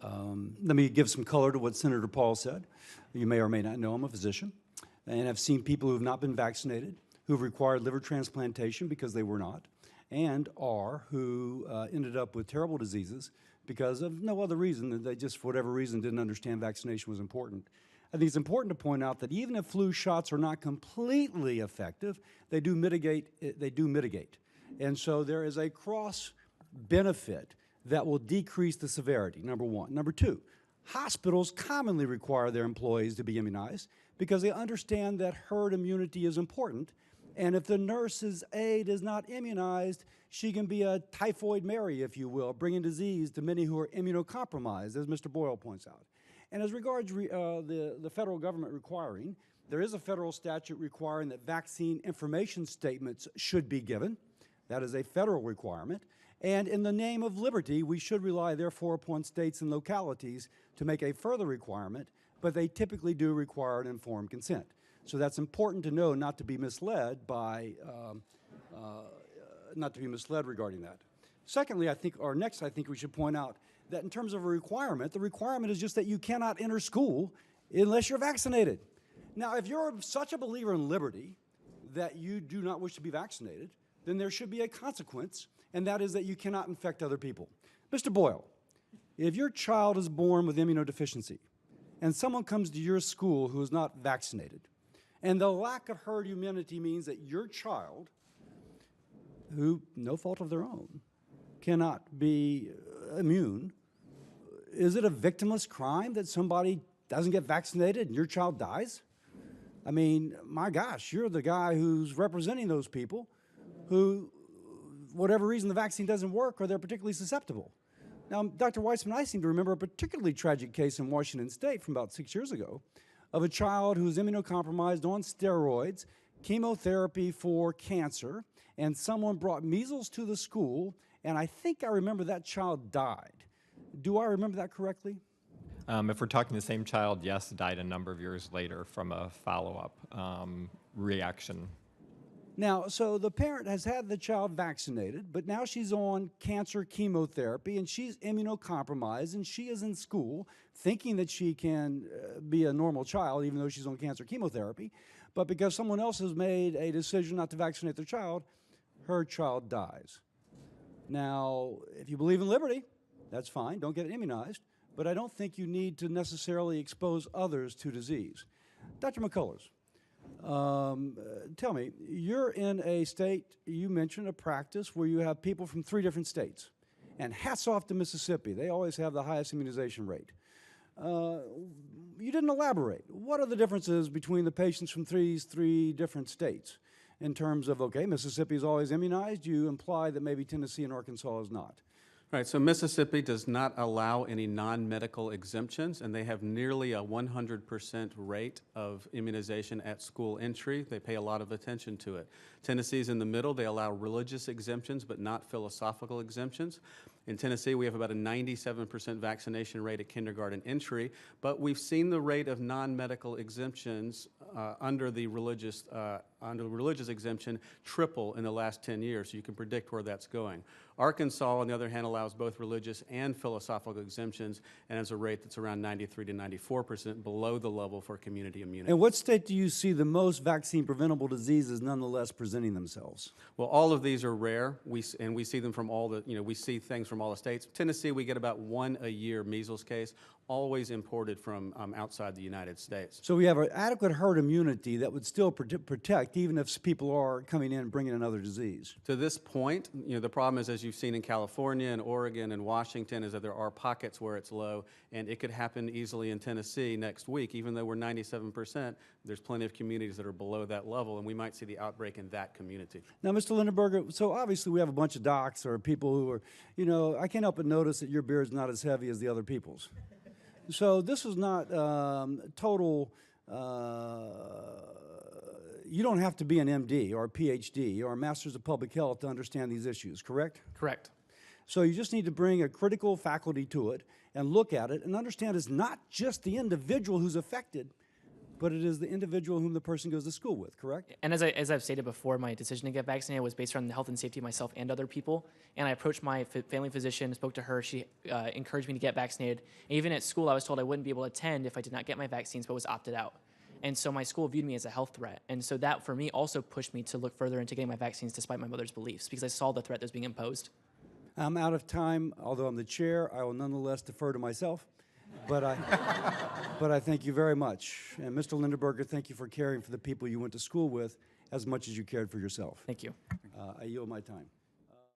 Let me give some color to what Senator Paul said. You may or may not know I'm a physician, and I've seen people who have not been vaccinated, who have required liver transplantation because they were not, and who ended up with terrible diseases because of no other reason than they just, for whatever reason, didn't understand vaccination was important. I think it's important to point out that even if flu shots are not completely effective, they do mitigate. And so there is a cross benefit that will decrease the severity, number one. Number two, hospitals commonly require their employees to be immunized because they understand that herd immunity is important. And if the nurse's aide is not immunized, she can be a typhoid Mary, if you will, bringing disease to many who are immunocompromised, as Mr. Boyle points out. And as regards the federal government requiring, there is a federal statute requiring that vaccine information statements should be given. That is a federal requirement. And in the name of liberty, we should rely, therefore, upon states and localities to make a further requirement, but they typically do require an informed consent. So that's important to know, not to be misled by, not to be misled regarding that. Secondly, I think we should point out that in terms of a requirement, the requirement is just that you cannot enter school unless you're vaccinated. Now, if you're such a believer in liberty that you do not wish to be vaccinated, then there should be a consequence, and that is that you cannot infect other people. Mr. Boyle, if your child is born with immunodeficiency and someone comes to your school who is not vaccinated, and the lack of herd immunity means that your child, who, no fault of their own, cannot be immune, is it a victimless crime that somebody doesn't get vaccinated and your child dies? I mean, my gosh, you're the guy who's representing those people who, whatever reason the vaccine doesn't work or they're particularly susceptible. Now, Dr. Weissman, I seem to remember a particularly tragic case in Washington State from about 6 years ago of a child who was immunocompromised on steroids, chemotherapy for cancer, and someone brought measles to the school, and I think I remember that child died. Do I remember that correctly? If we're talking the same child, yes, died a number of years later from a follow-up reaction. Now, so the parent has had the child vaccinated, but now she's on cancer chemotherapy and she's immunocompromised and she is in school thinking that she can be a normal child even though she's on cancer chemotherapy, but because someone else has made a decision not to vaccinate their child, her child dies. Now, if you believe in liberty, that's fine, don't get immunized, but I don't think you need to necessarily expose others to disease. Dr. McCullers, tell me, you're in a state, you mentioned a practice where you have people from 3 different states, and hats off to Mississippi. They always have the highest immunization rate. You didn't elaborate. What are the differences between the patients from these 3 different states in terms of, okay, Mississippi is always immunized, you imply that maybe Tennessee and Arkansas is not? Right, so Mississippi does not allow any non-medical exemptions, and they have nearly a 100% rate of immunization at school entry. They pay a lot of attention to it. Tennessee's in the middle. They allow religious exemptions, but not philosophical exemptions. In Tennessee, we have about a 97% vaccination rate at kindergarten entry, but we've seen the rate of non-medical exemptions under the religious exemption triple in the last 10 years, so you can predict where that's going. Arkansas, on the other hand, allows both religious and philosophical exemptions and has a rate that's around 93 to 94% below the level for community immunity. And what state do you see the most vaccine-preventable diseases nonetheless presenting themselves? Well, all of these are rare, and we see them from all the, we see things from all the states. Tennessee, we get about 1 a year measles case, always imported from outside the United States. So we have an adequate herd immunity that would still protect even if people are coming in and bringing another disease. To this point, the problem is, as you've seen in California and Oregon and Washington, is that there are pockets where it's low, and it could happen easily in Tennessee next week. Even though we're 97%, there's plenty of communities that are below that level, and we might see the outbreak in that community. Now, Mr. Lindenberger, so obviously we have a bunch of docs or people who are, I can't help but notice that your beard is not as heavy as the other people's. So this is not total, you don't have to be an MD or a PhD or a Master's of Public Health to understand these issues, correct? Correct. So you just need to bring a critical faculty to it and look at it and understand it's not just the individual who's affected, but it is the individual whom the person goes to school with, correct? And as I've stated before, my decision to get vaccinated was based on the health and safety of myself and other people. And I approached my family physician, spoke to her. She encouraged me to get vaccinated. And even at school, I was told I wouldn't be able to attend if I did not get my vaccines, but was opted out. And so my school viewed me as a health threat. And so that, for me, also pushed me to look further into getting my vaccines despite my mother's beliefs, because I saw the threat that was being imposed. I'm out of time. Although I'm the chair, I will nonetheless defer to myself. But I thank you very much. And Mr. Lindenberger, thank you for caring for the people you went to school with as much as you cared for yourself. Thank you. I yield my time.